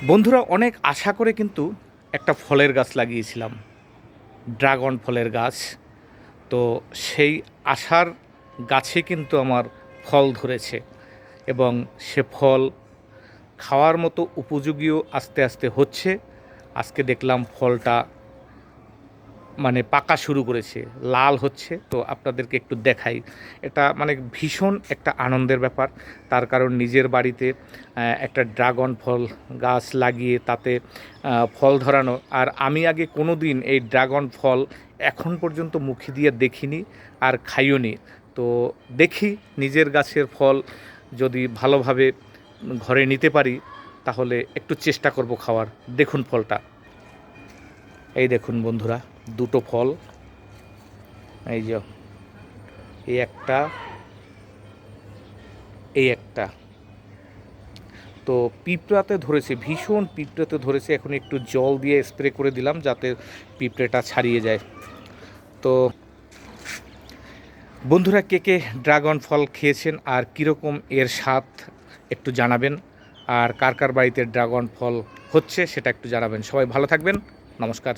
বন্ধুরা, অনেক আশা করে কিন্তু একটা ফলের গাছ লাগিয়েছিলাম, ড্রাগন ফলের গাছ। তো সেই আশার গাছে কিন্তু আমার ফল ধরেছে এবং সে ফল খাওয়ার মতো উপযোগীও আস্তে আস্তে হচ্ছে। আজকে দেখলাম ফলটা মানে পাকা শুরু করেছে, লাল হচ্ছে। তো আপনাদেরকে একটু দেখাই। এটা মানে ভীষণ একটা আনন্দের ব্যাপার। তার কারণ নিজের বাড়িতে একটা ড্রাগন ফল গাছ লাগিয়ে তাতে ফল ধরানো। আর আমি আগে কোনো দিন এই ড্রাগন ফল এখন পর্যন্ত মুখে দিয়ে দেখিনি আর খাইও নি। তো দেখি নিজের গাছের ফল যদি ভালোভাবে ঘরে নিতে পারি তাহলে একটু চেষ্টা করব খাওয়ার। দেখুন ফলটা, এই দেখুন বন্ধুরা, দুটো ফল। এই যে এই একটা, এই একটা। তো পিঁপড়াতে ধরেছে, ভীষণ পিঁপড়াতে ধরেছে। এখন একটু জল দিয়ে স্প্রে করে দিলাম যাতে পিঁপড়েটা ছাড়িয়ে যায়। তো বন্ধুরা, কে কে ড্রাগন ফল খেয়েছেন আর কীরকম এর স্বাদ একটু জানাবেন। আর কার কার বাড়িতে ড্রাগন ফল হচ্ছে সেটা একটু জানাবেন। সবাই ভালো থাকবেন। নমস্কার।